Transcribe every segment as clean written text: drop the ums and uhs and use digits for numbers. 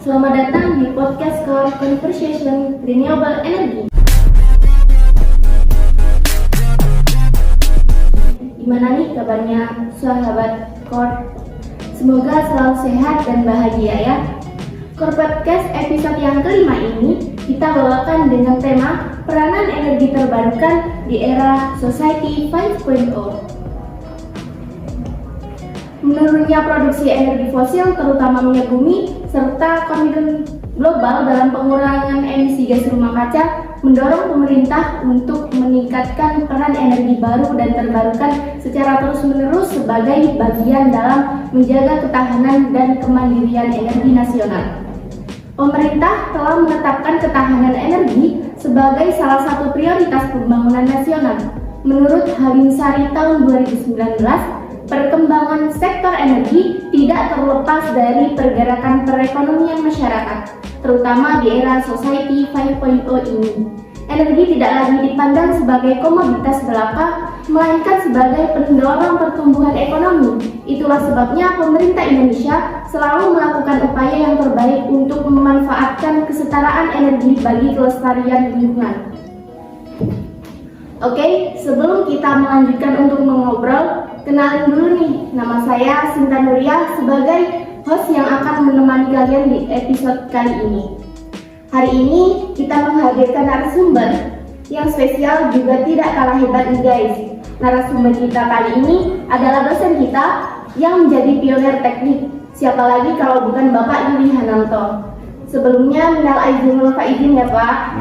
Selamat datang di podcast Core Conversation Renewable Energy. Gimana nih kabarnya sahabat Core? Semoga selalu sehat dan bahagia ya. Core Podcast episode yang kelima ini kita bawakan dengan tema peranan energi terbarukan di era Society 5.0. Menurunnya produksi energi fosil terutama minyak bumi serta komitmen global dalam pengurangan emisi gas rumah kaca mendorong pemerintah untuk meningkatkan peran energi baru dan terbarukan secara terus-menerus sebagai bagian dalam menjaga ketahanan dan kemandirian energi nasional. Pemerintah telah menetapkan ketahanan energi sebagai salah satu prioritas pembangunan nasional. Menurut Halim Sari tahun 2019, perkembangan sektor energi tidak terlepas dari pergerakan perekonomian masyarakat, terutama di era Society 5.0 ini. Energi tidak lagi dipandang sebagai komoditas belaka, melainkan sebagai pendorong pertumbuhan ekonomi. Itulah sebabnya pemerintah Indonesia selalu melakukan upaya yang terbaik untuk memanfaatkan kesetaraan energi bagi kelestarian lingkungan. Oke, sebelum kita melanjutkan untuk mengobrol, kenalin dulu nih, nama saya Sinta Nuria sebagai host yang akan menemani kalian di episode kali ini. Hari ini kita menghadirkan narasumber yang spesial juga tidak kalah hebat nih guys. Narasumber kita kali ini adalah dosen kita yang menjadi pionir teknik. Siapa lagi kalau bukan Bapak Yuli Hananto. Sebelumnya minal aidin wal faizin ya Pak.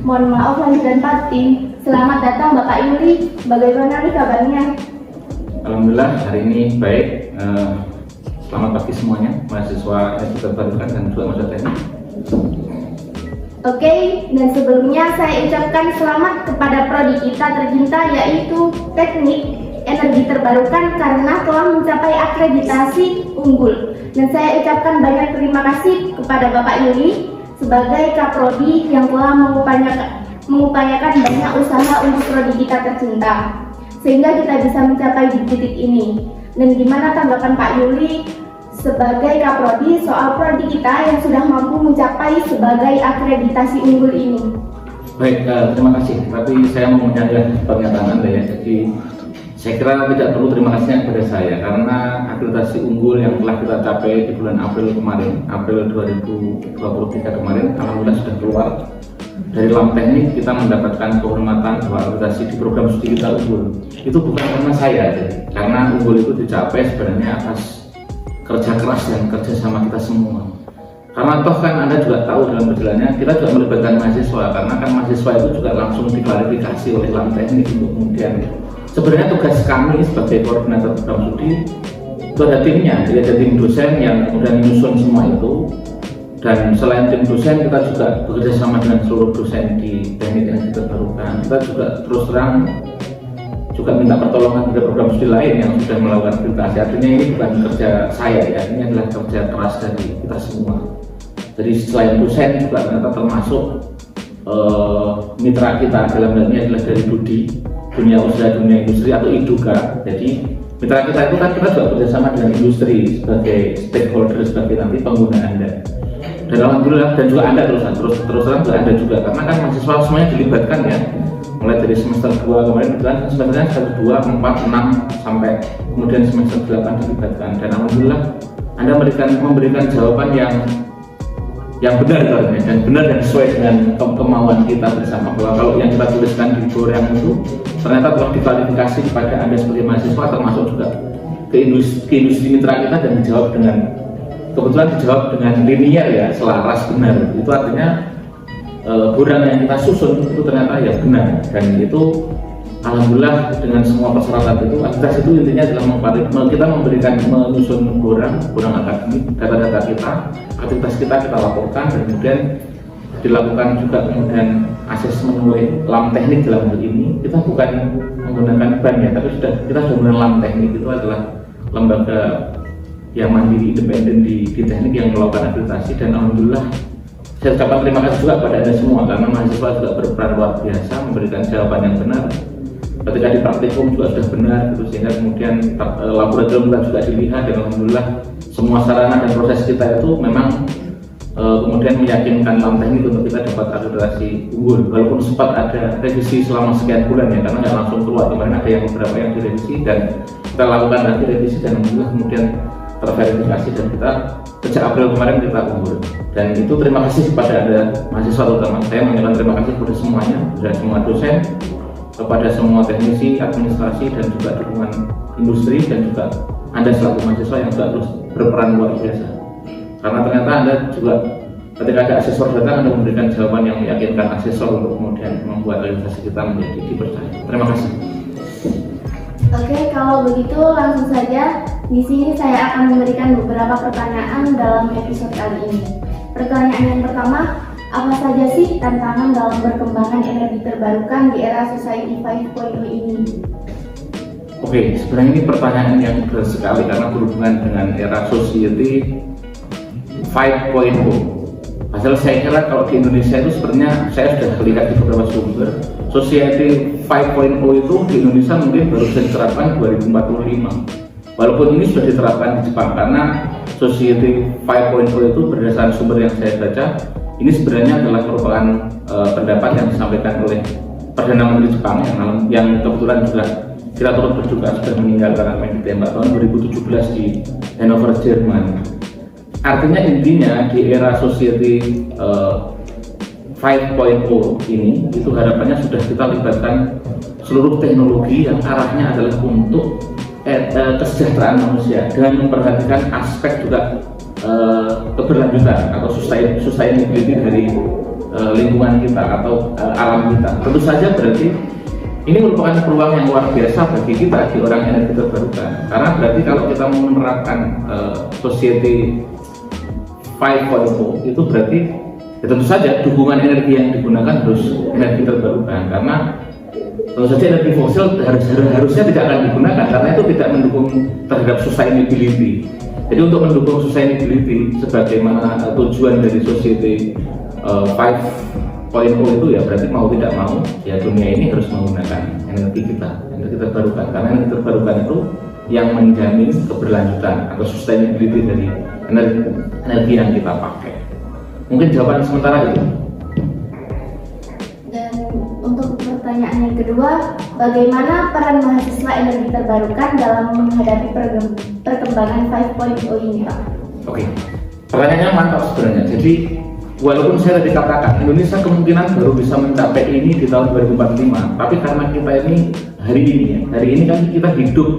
Mohon maaf lahir dan batin. Selamat datang Bapak Yuli. Bagaimana nih kabarnya? Alhamdulillah hari ini baik. Selamat pagi semuanya, mahasiswa energi terbarukan dan juga mahasiswa teknik. Oke, dan sebelumnya saya ucapkan selamat kepada prodi kita tercinta yaitu Teknik Energi Terbarukan karena telah mencapai akreditasi unggul. Dan saya ucapkan banyak terima kasih kepada Bapak Yuli sebagai Kaprodi yang telah mengupayakan banyak usaha untuk prodi kita tercinta sehingga kita bisa mencapai di titik ini. Dan gimana tanggapan Pak Yuli sebagai Kaprodi soal prodi kita yang sudah mampu mencapai sebagai akreditasi unggul ini? Baik, terima kasih. Tapi saya mau menyanggah pernyataan Anda ya. Jadi saya kira tidak perlu terima kasih kepada saya karena akreditasi unggul yang telah kita capai di bulan April kemarin, April 2023 kemarin, alhamdulillah sudah keluar. Dari LAM Teknik kita mendapatkan kehormatan bahwa akreditasi di program studi kita unggul. Itu bukan karena saya, karena unggul itu dicapai sebenarnya atas kerja keras dan kerja sama kita semua. Karena toh kan Anda juga tahu dalam perjalanannya kita juga melibatkan mahasiswa, karena kan mahasiswa itu juga langsung diklarifikasi oleh LAM Teknik untuk kemudian sebenarnya tugas kami sebagai koordinator program studi itu ada timnya, jadi ada tim dosen yang kemudian menyusun semua itu. Dan selain tim dosen, kita juga bekerja sama dengan seluruh dosen di teknik energi terbarukan. Kita juga terus terang juga minta pertolongan dari program studi lain yang sudah melakukan akreditasi. Artinya ini bukan kerja saya ya, ini adalah kerja keras dari kita semua. Jadi selain dosen juga ternyata termasuk mitra kita dalam hal ini adalah dari DUDI, Dunia Usaha Dunia Industri atau IDUKA. Jadi mitra kita itu kan kita juga bekerjasama dengan industri sebagai stakeholder, sebagai nanti pengguna Anda. Dan alhamdulillah dan juga Anda terus terang juga Anda juga karena kan mahasiswa semuanya dilibatkan ya, mulai dari semester 2 kemarin kan sebenarnya semester 2, 4, 6 sampai kemudian semester 8 dilibatkan dan alhamdulillah Anda memberikan jawaban yang benar dan benar dan sesuai dengan kemauan kita bersama, bahwa kalau yang kita tuliskan di program itu ternyata telah diklarifikasi kepada Anda sebagai mahasiswa, termasuk juga ke industri mitra kita dan dijawab dengan kebetulan dijawab dengan linear ya, selaras benar. Itu artinya borang yang kita susun itu ternyata ya benar, dan itu alhamdulillah dengan semua persyaratan itu. Akreditasi itu intinya adalah kita menyusun borang akademik, data-data kita, aktivitas kita laporkan dan kemudian dilakukan juga kemudian asesmen oleh LAM Teknik. Dalam hal ini kita bukan menggunakan ban ya, tapi kita sudah menggunakan LAM Teknik. Itu adalah lembaga yang mandiri independen di teknik yang melakukan akreditasi, dan alhamdulillah saya ucapkan terima kasih juga kepada Anda semua karena mahasiswa juga berperan luar biasa memberikan jawaban yang benar. Ketika di praktikum juga sudah benar, sehingga kemudian laboratorium juga dilihat dan alhamdulillah semua sarana dan proses kita itu memang kemudian meyakinkan dalam teknik untuk kita dapat akreditasi unggul, walaupun sempat ada revisi selama sekian bulan ya, karena nggak langsung keluar. Kemarin ada yang beberapa yang direvisi dan kita lakukan lagi revisi dan alhamdulillah kemudian terverifikasi dan kita sejak April kemarin kita unggul. Dan itu terima kasih kepada ada mahasiswa, terutama saya menyampaikan terima kasih kepada semuanya, kepada semua dosen, kepada semua teknisi, administrasi dan juga dukungan industri, dan juga Anda selaku mahasiswa yang juga terus berperan luar biasa. Karena ternyata Anda juga ketika ada asesor datang, Anda memberikan jawaban yang meyakinkan asesor untuk kemudian membuat organisasi kita menjadi dipercaya. Terima kasih. Oke, kalau begitu langsung saja di sini saya akan memberikan beberapa pertanyaan dalam episode kali ini. Pertanyaan yang pertama, apa saja sih tantangan dalam perkembangan energi terbarukan di era Society 5.0 ini? Oke, sebenarnya ini pertanyaan yang berat sekali karena berhubungan dengan era Society 5.0. Padahal saya kira kalau di Indonesia itu sebenarnya saya sudah lihat di beberapa sumber, Society 5.0 itu di Indonesia mungkin baru bisa diterapkan 2045. Walaupun ini sudah diterapkan di Jepang, karena Society 5.0 itu berdasarkan sumber yang saya baca, ini sebenarnya adalah merupakan pendapat yang disampaikan oleh Perdana Menteri Jepang yang kebetulan juga kita turut berduka sudah meninggal karena ditembak tahun 2017 di Hannover, Jerman. Artinya intinya di era Society 5.0 ini itu harapannya sudah kita libatkan seluruh teknologi yang arahnya adalah untuk kesejahteraan manusia dengan memperhatikan aspek juga keberlanjutan atau sustainability dari lingkungan kita atau alam kita. Tentu saja berarti ini merupakan peluang yang luar biasa bagi kita di orang energi terbarukan, karena berarti kalau kita mau menerapkan Society 5.0 itu berarti ya tentu saja dukungan energi yang digunakan harus energi terbarukan, karena tentu saja energi fosil harusnya tidak akan digunakan karena itu tidak mendukung terhadap sustainability. Jadi untuk mendukung sustainability sebagaimana tujuan dari Society 5.0 itu ya berarti mau tidak mau ya dunia ini harus menggunakan energi terbarukan, karena energi terbarukan itu yang menjamin keberlanjutan atau sustainability dari energi yang kita pakai. Mungkin jawaban sementara itu. Dan untuk pertanyaan yang kedua, bagaimana peran mahasiswa energi terbarukan dalam menghadapi perkembangan 5.0 ini, Pak? Oke, pertanyaannya mantap sebenarnya. Jadi walaupun saya tadi katakan Indonesia kemungkinan baru bisa mencapai ini di tahun 2045, tapi karena kita ini hari ini kan kita hidup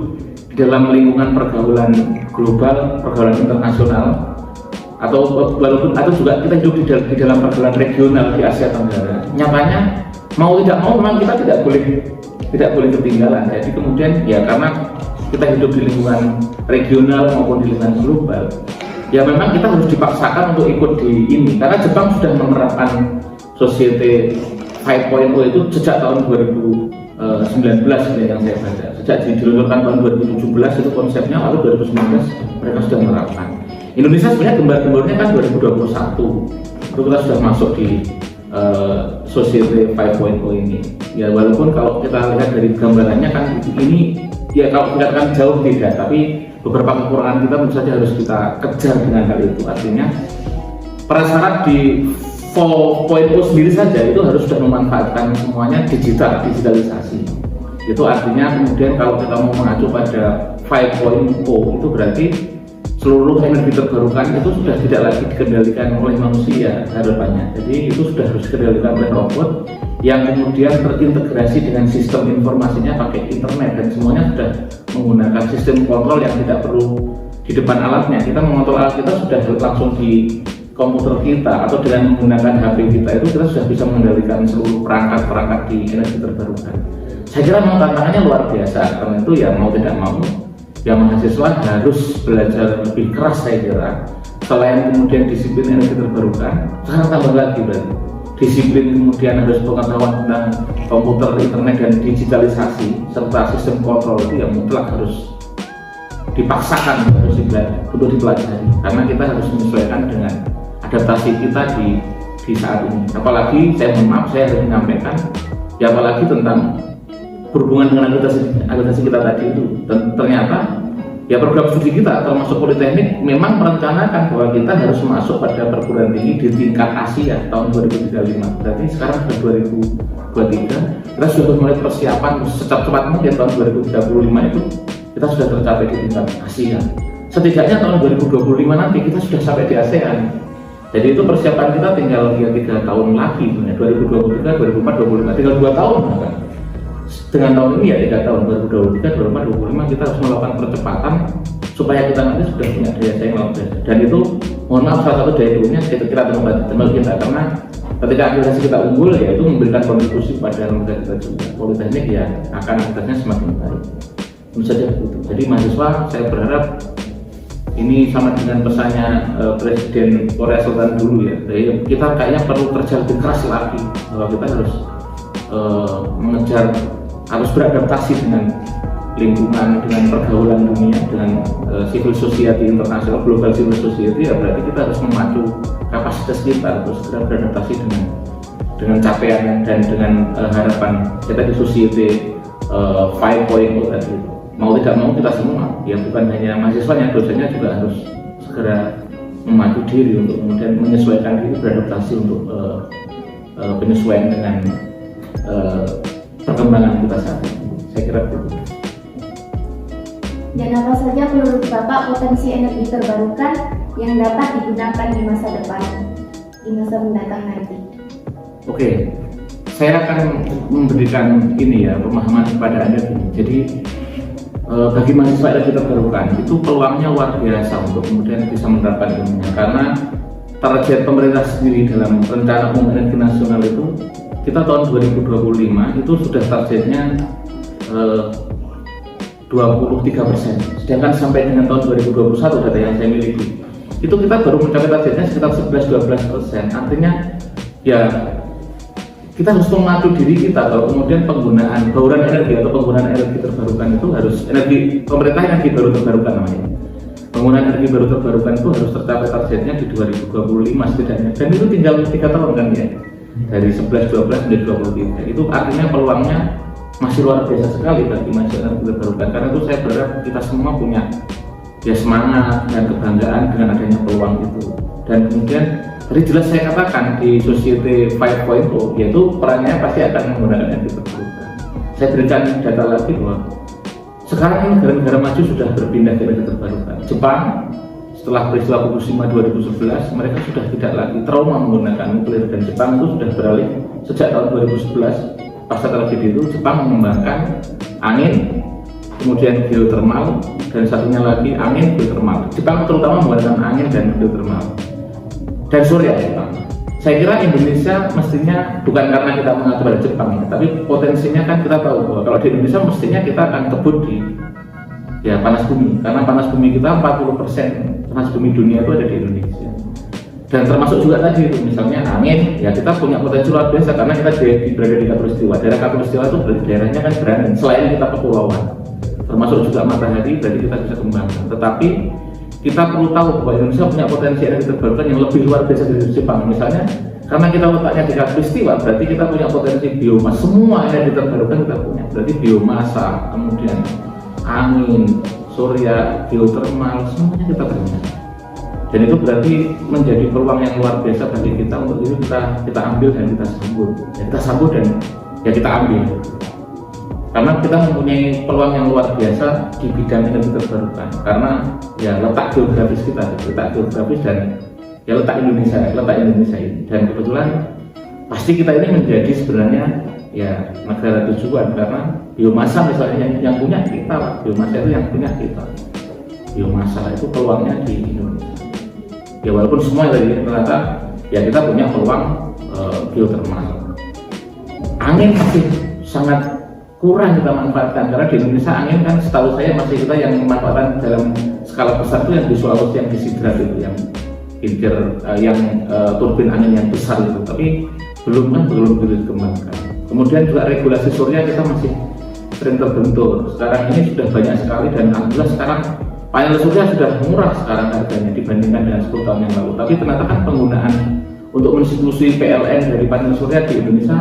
di dalam lingkungan pergaulan global, pergaulan internasional, atau juga kita hidup di dalam pergaulan regional di Asia Tenggara. Nyatanya mau tidak mau memang kita tidak boleh ketinggalan. Jadi kemudian ya karena kita hidup di lingkungan regional maupun di lingkungan global, ya memang kita harus dipaksakan untuk ikut di ini, karena Jepang sudah menerapkan Society 5.0 itu sejak tahun 2019 yang saya baca. Sejak diluncurkan tahun 2017 itu konsepnya, lalu 2019 mereka sudah menerapkan. Indonesia sebenarnya gembar-gembornya kan 2021 itu kita sudah masuk di Society 5.0 ini. Ya walaupun kalau kita lihat dari gambarannya kan ini ya kalau dikatakan jauh beda, tapi beberapa kekurangan kita tentu saja harus kita kejar dengan hal itu. Artinya prasyarat di 4.0 sendiri saja itu harus sudah memanfaatkan semuanya digitalisasi. Itu artinya kemudian kalau kita mau mengacu pada 5.0 itu berarti seluruh energi terbarukan itu sudah tidak lagi dikendalikan oleh manusia harapannya. Jadi itu sudah harus dikendalikan oleh robot yang kemudian terintegrasi dengan sistem informasinya pakai internet, dan semuanya sudah menggunakan sistem kontrol yang tidak perlu di depan alatnya. Kita mengontrol alat kita sudah langsung di komputer kita, atau dengan menggunakan HP kita itu kita sudah bisa mengendalikan seluruh perangkat di energi terbarukan. Saya kira memang tantangannya luar biasa, karena itu ya mau tidak mau ya mahasiswa harus belajar lebih keras. Saya kira selain kemudian disiplin energi terbarukan, sekarang tambah lagi berarti disiplin kemudian harus pengetahuan tentang komputer, internet dan digitalisasi serta sistem kontrol itu yang mutlak harus dipaksakan untuk dipelajari, karena kita harus menyesuaikan dengan adaptasi kita di saat ini. Apalagi saya harus menyampaikan ya apalagi tentang berhubungan dengan akreditasi kita tadi itu, dan ternyata ya program studi kita termasuk Politeknik memang merencanakan bahwa kita harus masuk pada perguruan tinggi di tingkat Asia tahun 2035. Berarti sekarang sudah 2023, kita sudah mulai persiapan secepat mungkin tahun 2035 itu kita sudah tercapai di tingkat Asia. Setidaknya tahun 2025 nanti kita sudah sampai di ASEAN. Jadi itu persiapan kita tinggal 3 tahun lagi, 2023, 2024, 2025, tinggal 2 tahun kan. Dengan tahun ini ya 3 tahun, 2023, 2024, 2025 kita harus melakukan percepatan supaya kita nanti sudah punya daya saing lawan biasa. Dan itu mohon maaf salah satu daya dukungnya kita teman kita, karena ketika akreditasi kita unggul ya itu memberikan kontribusi pada lembaga kita juga. Politeknik ya akan aktivitasnya semakin baik. Tentu saja begitu. Jadi mahasiswa saya berharap ini sama dengan pesannya Presiden Korea Selatan dulu ya. Jadi kita kayaknya perlu kerja lebih keras lagi bahwa kita harus mengejar, harus beradaptasi dengan lingkungan, dengan pergaulan dunia, dengan civil society internasional, global civil society. Ya berarti kita harus memacu kapasitas kita untuk segera beradaptasi dengan capaian dan dengan harapan kita di society 5.0 tadi. Mau tidak mau kita semua, ya bukan hanya mahasiswanya, dosennya juga harus segera memacu diri untuk kemudian menyesuaikan diri, beradaptasi untuk penyesuaian dengan perkembangan kita saat ini. Saya kira begitu. Dan apa saja menurut Bapak potensi energi terbarukan yang dapat digunakan di masa depan, di masa mendatang nanti? Oke, saya akan memberikan ini ya pemahaman kepada Anda. Jadi bagi mahasiswa energi terbarukan itu peluangnya luar biasa untuk kemudian bisa menerapkan ilmunya, karena target pemerintah sendiri dalam rencana umum energi nasional itu kita tahun 2025 itu sudah targetnya 23%, sedangkan sampai dengan tahun 2021 data yang saya miliki itu kita baru mencapai targetnya sekitar 11-12%. Artinya ya kita harus memacu diri kita kalau kemudian penggunaan bauran energi atau penggunaan energi terbarukan itu harus pemerintah energi baru terbarukan namanya. Penggunaan energi baru terbarukan itu harus tercapai targetnya di 2025 setidaknya, dan itu tinggal 3 tahun kan ya, dari 11-12 menjadi 23. Itu artinya peluangnya masih luar biasa sekali bagi masyarakat energi terbarukan. Karena itu saya berharap kita semua punya ya semangat dan kebanggaan dengan adanya peluang itu. Dan kemudian tadi jelas saya katakan di Society 5.0 yaitu perannya pasti akan menggunakan energi terbarukan. Saya berikan data lagi bahwa sekarang ini negara-negara maju sudah berpindah ke energi terbarukan. Jepang setelah peristiwa Fukushima 2011 mereka sudah tidak lagi trauma menggunakan nuklir, dan Jepang itu sudah beralih sejak tahun 2011 pasca tragedi itu. Jepang mengembangkan angin, kemudian geothermal, dan satunya lagi angin geothermal. Jepang terutama menggunakan angin dan geothermal dan surya Jepang. Saya kira Indonesia mestinya bukan karena kita mengacu pada Jepang ya, tapi potensinya kan kita tahu bahwa kalau di Indonesia mestinya kita akan kebut di ya panas bumi, karena panas bumi kita 40% panas bumi dunia itu ada di Indonesia. Dan termasuk juga tadi itu misalnya angin, ya kita punya potensi luar biasa karena kita berada di Katulistiwa. Daerah Katulistiwa itu daerahnya kan berangin, selain kita kepulauan, termasuk juga matahari, berarti kita bisa kembangkan. Tetapi kita perlu tahu bahwa Indonesia punya potensi energi terbarukan yang lebih luar biasa dari Jepang. Misalnya karena kita letaknya di Katulistiwa, berarti kita punya potensi biomasa. Semua energi terbarukan kita punya, berarti biomasa, kemudian angin, surya, geothermal, semuanya kita punya. Dan itu berarti menjadi peluang yang luar biasa bagi kita. Untuk itu kita ambil dan kita sambut. Ya, kita sambut dan ya kita ambil. Karena kita mempunyai peluang yang luar biasa di bidang energi terbarukan. Karena ya letak geografis kita, letak geografis dan ya letak Indonesia ini. Dan kebetulan pasti kita ini menjadi sebenarnya ya negara tujuan, karena biomasa misalnya yang punya kita, biomasa itu yang punya kita. Biomasa itu peluangnya di Indonesia. Ya walaupun semua tadi ternyata ya kita punya peluang geothermal. Angin masih sangat kurang kita manfaatkan, karena di Indonesia angin kan setahu saya masih kita yang memanfaatkan dalam skala besar itu yang di Sulawesi, yang di Sidrap itu, yang turbin angin yang besar itu, tapi belum dikembangkan. Kemudian juga regulasi surya kita masih sering terbentur. Sekarang ini sudah banyak sekali, dan alhamdulillah sekarang panel surya sudah murah sekarang harganya dibandingkan dengan 10 tahun yang lalu. Tapi ternyata kan penggunaan untuk mensubstitusi PLN dari panel surya di Indonesia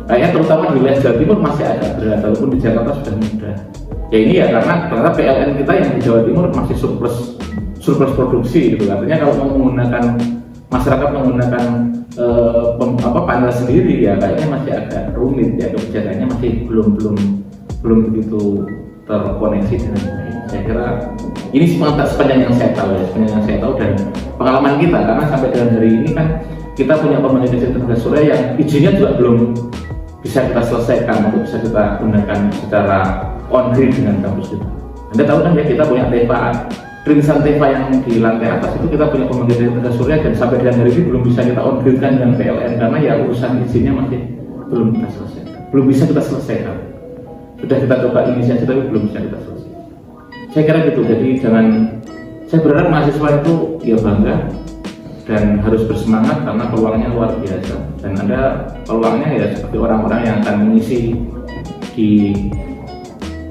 kayaknya terutama di wilayah Jawa Timur masih agak berat, walaupun di Jakarta sudah mudah. Ya ini ya karena ternyata PLN kita yang di Jawa Timur masih surplus produksi gitu. Artinya kalau mau menggunakan masyarakat menggunakan panel sendiri ya kayaknya masih agak rumit ya, kebijakannya masih belum begitu terkoneksi dengan baik. Saya kira ini sepanjang yang saya tahu dan pengalaman kita, karena sampai dengan hari ini kan kita punya pembangkit listrik tenaga surya yang izinnya juga belum bisa kita selesaikan untuk bisa kita gunakan secara on grid dengan kampus kita. Anda tahu kan ya, kita punya TEPA, rintisan TEPA yang di lantai atas itu kita punya pembangkit listrik tenaga surya, dan sampai dengan hari ini belum bisa kita on gridkan dengan PLN karena ya urusan izinnya masih belum kita selesaikan, belum bisa kita selesaikan. Sudah kita coba inisiasi tapi belum bisa kita selesaikan. Saya kira gitu. Jadi saya berharap mahasiswa itu ya bangga dan harus bersemangat karena peluangnya luar biasa, dan ada peluangnya ya seperti orang-orang yang akan mengisi di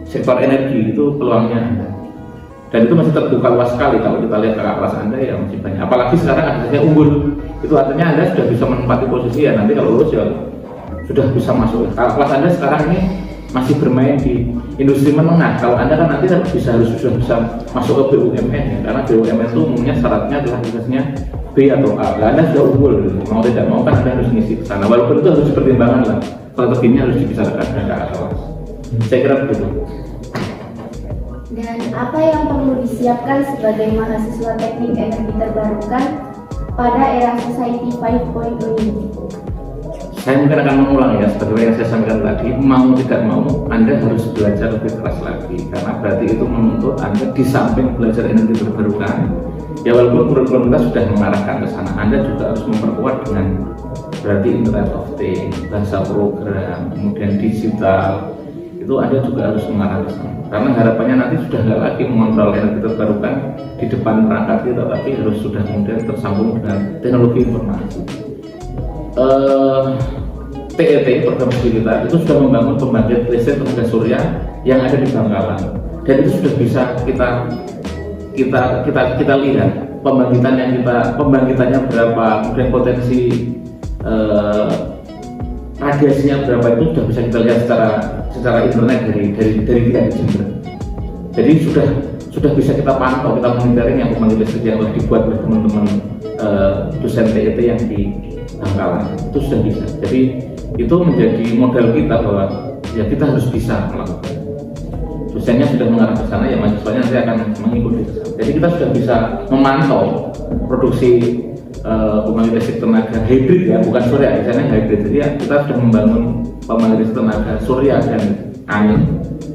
sektor energi itu peluangnya ada, dan itu masih terbuka luas sekali. Kalau kita lihat kakak kelas Anda ya masih banyak, apalagi sekarang akses unggul, itu artinya Anda sudah bisa menempati posisi ya nanti kalau lulus ya sudah bisa masuk. Kakak kelas Anda sekarang ini masih bermain di industri menengah. Kalau Anda kan nanti sudah bisa masuk ke BUMN ya, karena BUMN itu umumnya syaratnya adalah tugasnya B atau A. Anda sudah unggul, mau tidak mau kan Anda harus ngisi ke sana. Walaupun itu harus dipertimbangkan lah, strateginya harus dibicarakan dengan kakak kelas. Saya kira begitu. Dan apa yang perlu disiapkan sebagai mahasiswa teknik energi terbarukan pada era Society 5.0 ini? Saya mungkin akan mengulang ya, seperti yang saya sampaikan tadi, mau tidak mau Anda harus belajar lebih keras lagi, karena berarti itu menuntut Anda di samping belajar energi terbarukan, ya walaupun kurikulum kita sudah mengarahkan ke sana, Anda juga harus memperkuat dengan berarti Internet of Things, bahasa program, kemudian digital, itu Anda juga harus mengarah ke sana. Karena harapannya nanti sudah nggak lagi mengontrol energi terbarukan di depan perangkat kita, tapi harus sudah kemudian tersambung dengan teknologi informasi. TET, program studi kita itu sudah membangun pembangkit listrik tenaga surya yang ada di Bangkalan, dan itu sudah bisa kita lihat pembangkitannya berapa, kemudian potensi radiasinya berapa, itu sudah bisa kita lihat secara internet dari kita di Jember. Jadi sudah bisa kita pantau, kita monitoring yang pembangkit listrik yang telah dibuat oleh teman-teman dosen TET yang di Bangkalan, itu sudah bisa. Jadi itu menjadi modal kita bahwa ya kita harus bisa melakukan. Dosennya sudah mengarah ke sana, ya mahasiswanya nanti akan mengikuti ke sana. Jadi kita sudah bisa memantau produksi pembangkit listrik tenaga hibrid ya, bukan surya, misalnya hibrid. Jadi ya, kita sudah membangun pembangkit listrik tenaga surya dan angin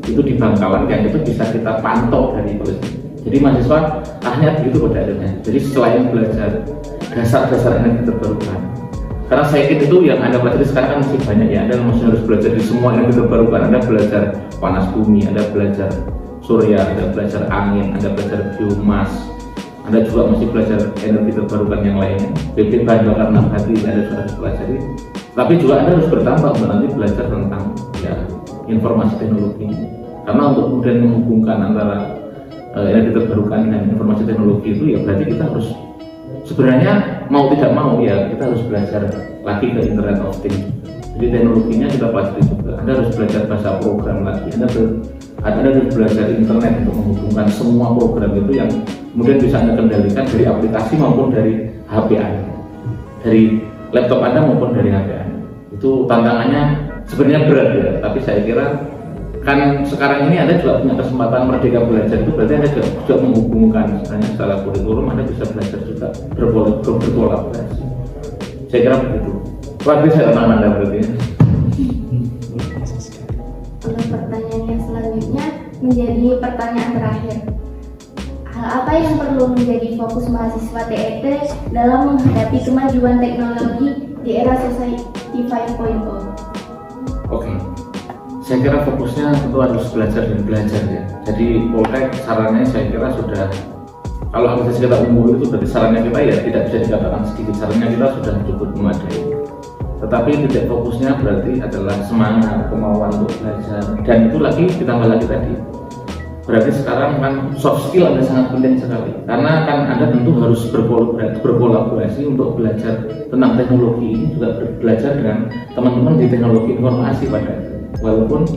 itu di Bangkalan, yang itu bisa kita pantau dari polisi. Jadi mahasiswa akhirnya begitu pada akhirnya. Jadi selain belajar dasar-dasar energi terbarukan, karena saya yakin itu yang Anda pelajari sekarang kan masih banyak ya, Anda masih harus belajar di semua energi terbarukan. Anda belajar panas bumi, Anda belajar surya, Anda belajar angin, Anda belajar biomas, Anda juga masih belajar energi terbarukan yang lainnya, BP bahan bakar nabati Anda juga harus pelajari. Tapi juga Anda harus bertambah untuk nanti belajar tentang ya informasi teknologi, karena untuk kemudian menghubungkan antara energi terbarukan dan informasi teknologi itu ya berarti kita harus sebenarnya mau tidak mau ya kita harus belajar lagi ke Internet of Things. Jadi teknologinya kita pelajari juga. Anda harus belajar bahasa program lagi. Anda harus belajar internet untuk menghubungkan semua program itu yang kemudian bisa Anda kendalikan dari aplikasi maupun dari HP Anda, dari laptop Anda maupun dari HP Anda. Itu tantangannya sebenarnya berat ya, tapi saya kira kan sekarang ini Anda juga punya kesempatan merdeka belajar, itu berarti Anda juga menghubungkan misalnya secara kurikulum, Anda bisa belajar juga berkolaborasi. Saya kira begitu. Lagi saya tantangan Anda berarti. Untuk pertanyaan yang selanjutnya menjadi pertanyaan terakhir. Hal apa yang perlu menjadi fokus mahasiswa TET dalam menghadapi kemajuan teknologi di era Society 5.0? Oke. Saya kira fokusnya tentu harus belajar dan belajar ya. Jadi Poltek sarannya saya kira sudah, kalau aktivitas kita unggul itu berarti sarannya kita ya tidak bisa dikatakan sedikit, sarannya kita sudah cukup memadai. Tetapi titik fokusnya berarti adalah semangat, kemauan untuk belajar, dan itu lagi ditambah lagi tadi. Berarti sekarang kan soft skill Anda sangat penting sekali, karena kan Anda tentu harus berkolaborasi untuk belajar tentang teknologi ini, juga belajar dengan teman-teman di teknologi informasi pada. Walaupun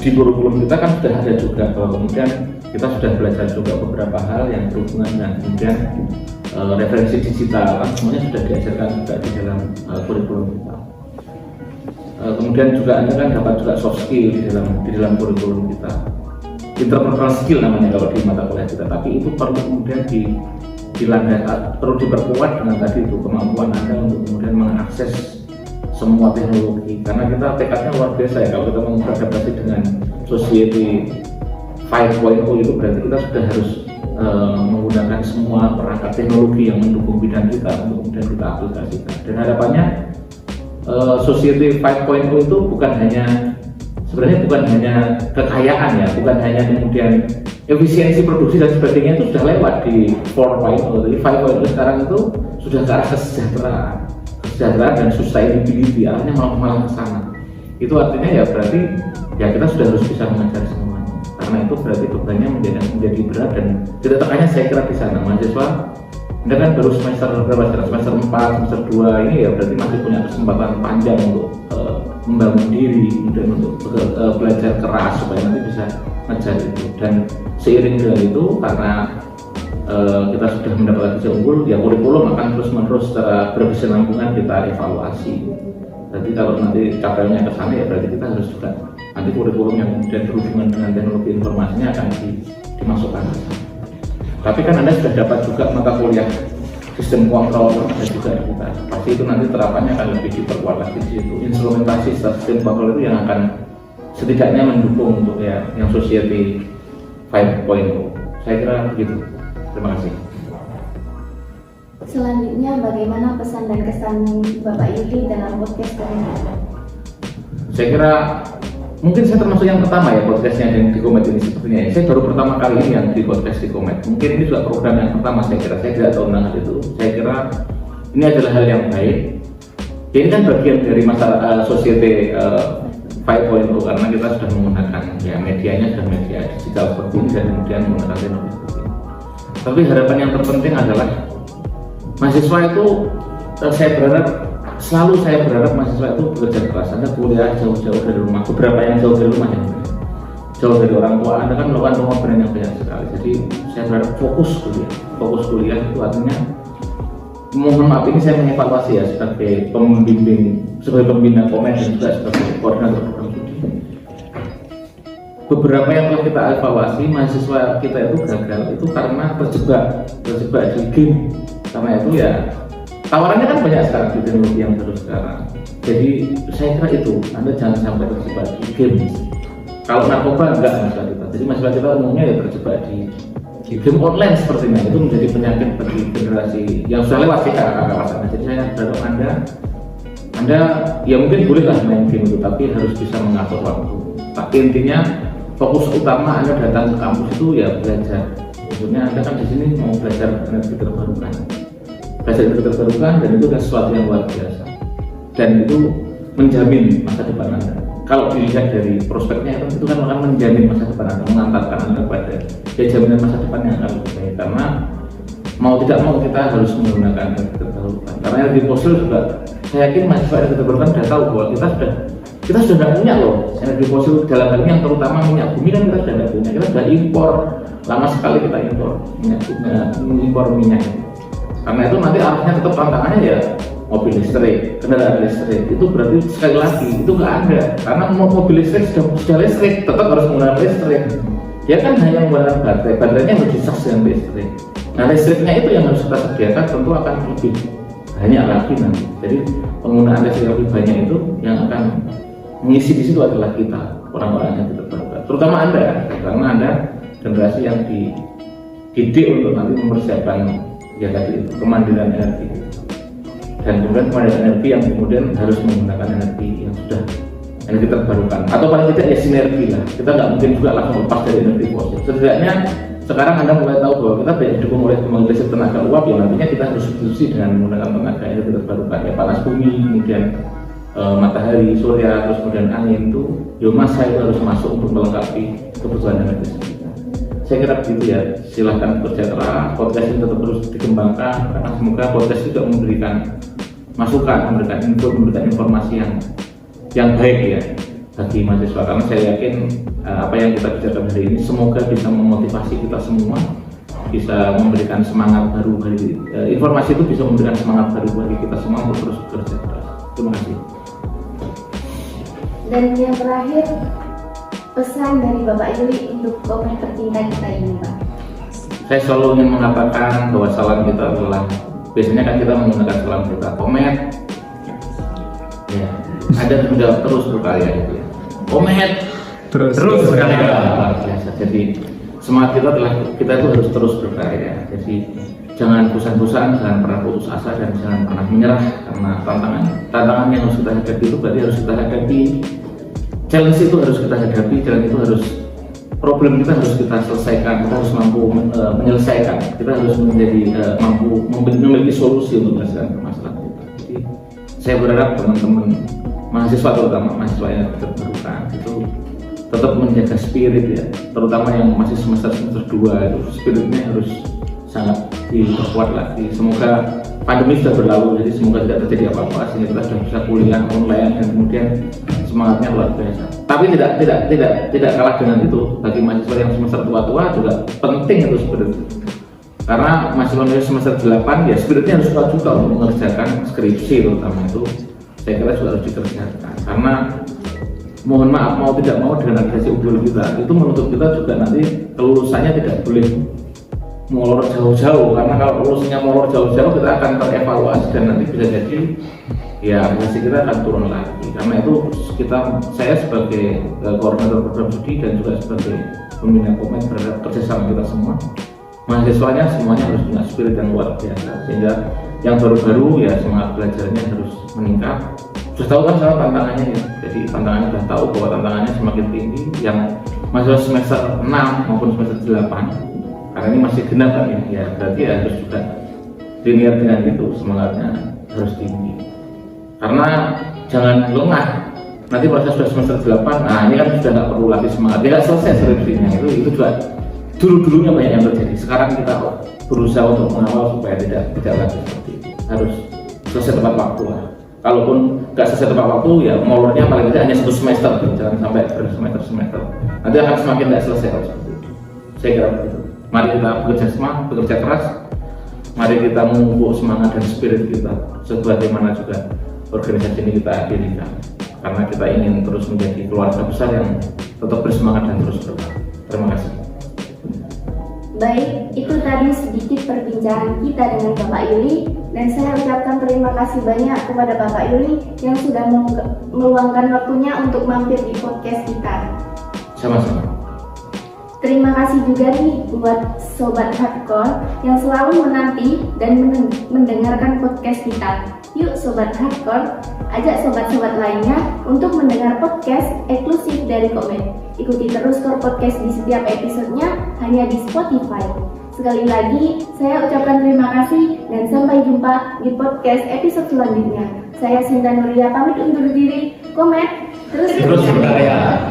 di kurikulum kita kan sudah ada juga, bahwa kemudian kita sudah belajar juga beberapa hal yang berhubungan dengan kemudian referensi digital, kan semuanya sudah diajarkan juga di dalam kurikulum kita. Kemudian juga Anda kan dapat juga soft skill di dalam kurikulum kita, interpersonal skill namanya kalau di mata kuliah kita, tapi itu perlu kemudian perlu diperkuat dengan tadi itu kemampuan Anda untuk kemudian mengakses semua teknologi, karena kita tekadnya luar biasa ya. Kalau kita mau beradaptasi dengan society 5.0 itu berarti kita sudah harus menggunakan semua perangkat teknologi yang mendukung bidang kita untuk kemudian kita aplikasikan. Dan harapannya society 5.0 itu sebenarnya bukan hanya kekayaan ya, bukan hanya kemudian efisiensi produksi dan sebagainya, itu sudah lewat di 4.0. Jadi 5.0 sekarang itu sudah ke arah kesejahteraan dan sustainability, arahnya malah ke sana. Itu artinya ya berarti ya kita sudah harus bisa mengajar semuanya, karena itu berarti bebannya menjadi berat, dan tidak tekannya saya kira di sana. Mahasiswa Anda kan baru semester 4, semester 2 ini ya berarti masih punya kesempatan panjang untuk membangun diri, kemudian untuk belajar keras supaya nanti bisa ngejar itu. Dan seiring dengan itu, karena kita sudah mendapatkan hasil unggul, ya kurikulum akan terus-menerus secara berkesinambungan kita evaluasi. Jadi kalau nanti capaiannya ke sana ya berarti kita harus juga nanti kurikulum yang kemudian berhubungan dengan teknologi informasinya akan dimasukkan. Tapi kan Anda sudah dapat juga mata kuliah sistem kontrol dan juga kita. Pasti itu nanti terapannya akan lebih diperkuat lagi di situ. Instrumentasi sistem kontrol itu yang akan setidaknya mendukung untuk ya yang society 5.0. Saya kira begitu. Terima kasih. Selanjutnya, bagaimana pesan dan kesan Bapak Yudi dalam podcast kali ini? Saya kira mungkin saya termasuk yang pertama ya podcastnya yang di Komet ini sepertinya. Saya baru pertama kali ini yang di podcast di Komet. Mungkin ini juga program yang pertama saya kira. Saya tidak tahu tentang itu. Saya kira ini adalah hal yang baik. Ini kan bagian dari masalah society 5.0 karena kita sudah menggunakan ya medianya sudah media digital seperti ini dan kemudian menggunakan teknologi seperti ini. Tapi harapan yang terpenting adalah mahasiswa itu saya berharap mahasiswa itu bekerja keras. Anda kuliah jauh-jauh dari rumah, beberapa yang jauh dari rumah ya, jauh dari orang tua. Anda kan melakukan pengorbanan yang banyak sekali. Jadi saya berharap fokus kuliah itu artinya, mohon maaf ini saya mengevaluasi ya sebagai pembina Komet dan juga sebagai koordinator program studi. Beberapa yang telah kita evaluasi mahasiswa kita itu gagal itu karena terjebak di game. Karena itu ya tawarannya kan banyak sekarang di teknologi yang baru sekarang. Jadi saya kira itu Anda jangan sampai terjebak di game. Kalau narkoba enggak mahasiswa kita. Jadi mahasiswa kita umumnya ya terjebak di game online sepertinya. Itu menjadi penyakit bagi generasi yang sudah lewat sih kakak-kakak. Jadi saya berharap Anda ya mungkin bolehlah main game itu, tapi harus bisa mengatur waktu. Tapi intinya fokus utama Anda datang ke kampus itu ya belajar. Maksudnya Anda kan di sini mau belajar energi terbarukan. Dan itu adalah sesuatu yang luar biasa. Dan itu menjamin masa depan Anda. Kalau dilihat dari prospeknya itu kan akan menjamin masa depan Anda, mengantarkan Anda pada jaminan masa depan yang akan lebih baik. Karena mau tidak mau kita harus menggunakan energi terbarukan. Karena energi fosil juga, saya yakin mahasiswa energi terbarukan sudah tahu bahwa kita sudah tidak punya loh energi fosil dalam hal ini, yang terutama minyak bumi kan kita sudah tidak punya. Kita sudah impor, lama sekali kita impor minyak. Karena itu nanti arahnya tetap tantangannya ya mobil listrik, kendaraan listrik. Itu berarti sekali lagi itu nggak ada, karena mobil listrik sudah listrik, tetap harus menggunakan listrik. Dia kan hanya menggunakan baterainya harus di-charge dengan listrik. Nah listriknya itu yang harus kita sediakan tentu akan lebih banyak lagi nanti. Jadi penggunaan listrik lebih banyak itu yang akan mengisi di situ adalah kita, orang-orang yang terbarukan. Terutama Anda, karena Anda generasi yang dididik untuk nanti mempersiapkan ya tadi itu kemandirian energi, dan kemudian kemandirian energi yang kemudian harus menggunakan energi yang sudah energi terbarukan, atau paling tidak ya sinergi lah. Kita nggak mungkin juga langsung lepas dari energi fosil. Setidaknya sekarang Anda mulai tahu bahwa kita banyak didukung oleh pembangkit listrik tenaga uap yang nantinya kita harus substitusi dengan menggunakan tenaga energi terbarukan ya, panas bumi, kemudian matahari, surya, terus kemudian angin itu biomasa itu harus masuk untuk melengkapi kebutuhan energi kita. Saya kira begitu ya, silahkan bekerja keras, podcast ini tetap terus dikembangkan karena semoga podcast juga memberikan masukan, memberikan info, memberikan informasi yang baik ya, bagi mahasiswa, karena saya yakin apa yang kita bicarakan hari ini semoga bisa memotivasi kita semua, bisa memberikan semangat baru bagi informasi itu bisa memberikan semangat baru bagi kita semua untuk terus bekerja keras. Terima kasih. Dan yang terakhir, pesan dari Bapak Yuli untuk komen tercinta kita ini, Pak. Saya selalu ingin mengatakan bahwa salam kita adalah, biasanya kan kita menggunakan salam kita komet, ya, ada menjawab terus berkarya gitu ya. Komet terus berkarya. Biasa. Jadi semangat kita adalah kita itu harus terus berkarya. Jadi jangan bosan-bosan, jangan pernah putus asa dan jangan pernah menyerah, karena tantangan yang harus kita hadapi itu berarti harus kita hadapi, challenge itu harus kita hadapi, challenge itu harus, problem kita harus kita selesaikan, kita harus mampu menyelesaikan, kita harus menjadi mampu memiliki solusi untuk menyelesaikan permasalahan kita. Jadi saya berharap teman-teman mahasiswa, terutama mahasiswa yang terbarukan itu tetap menjaga spirit ya, terutama yang masih semester 2 itu spiritnya harus sangat diperkuat lagi. Semoga pandemi sudah berlalu, jadi semoga tidak terjadi apa-apa sehingga kita sudah bisa kuliah online dan kemudian semangatnya luar biasa. Tapi tidak kalah dengan itu, bagi mahasiswa yang semester tua juga penting itu spirit. Karena mahasiswa semester 8 ya spiritnya harus kuat juga untuk mengerjakan skripsi, terutama itu saya kira juga harus dikerjakan. Karena mohon maaf, mau tidak mau dengan organisasi unggul kita itu menuntut kita juga nanti kelulusannya tidak boleh molor jauh-jauh, karena kalau lulusnya molor jauh-jauh kita akan terevaluasi dan nanti bisa jadi ya organisasi kita akan turun lagi. Karena itu saya sebagai koordinator program studi dan juga sebagai pembina komen berharap kerjasama kita semua, mahasiswanya semuanya harus punya spirit yang luar biasa, sehingga yang baru-baru ya semangat belajarnya harus meningkat. Sudah tahu kan sama tantangannya ya, jadi tantangannya sudah tahu bahwa tantangannya semakin tinggi, yang mahasiswa semester 6 maupun semester 8 karena ini masih genap kan ya, berarti harus juga linear dengan itu, semangatnya harus tinggi. Karena jangan lengah, nanti proses sudah semester 8, nah ini kan sudah nggak perlu lagi semangat, tidak selesai skripsinya, itu juga dulu-dulunya banyak yang terjadi. Sekarang kita berusaha untuk mengawal supaya tidak lagi seperti itu, harus selesai tepat waktu lah. Kalaupun nggak selesai tepat waktu ya molornya paling tidak hanya 1 semester, jangan sampai bersemester-semester, nanti akan semakin tidak selesai kalau seperti itu. Saya kira begitu. Mari kita bekerja keras, mari kita memupuk semangat dan spirit kita sebagaimana juga organisasi ini kita dirikan, karena kita ingin terus menjadi keluarga besar yang tetap bersemangat dan terus berkembang. Terima kasih. Baik, itu tadi sedikit perbincangan kita dengan Bapak Yuli, dan saya ucapkan terima kasih banyak kepada Bapak Yuli yang sudah meluangkan waktunya untuk mampir di podcast kita. Sama-sama. Terima kasih juga nih buat Sobat Hardcore yang selalu menanti dan mendengarkan podcast kita. Yuk Sobat Hardcore, ajak sobat-sobat lainnya untuk mendengar podcast eksklusif dari Komen. Ikuti terus Core Podcast di setiap episodenya hanya di Spotify. Sekali lagi, saya ucapkan terima kasih dan sampai jumpa di podcast episode selanjutnya. Saya Sinta Nuria pamit undur diri. Komen terus berkarya.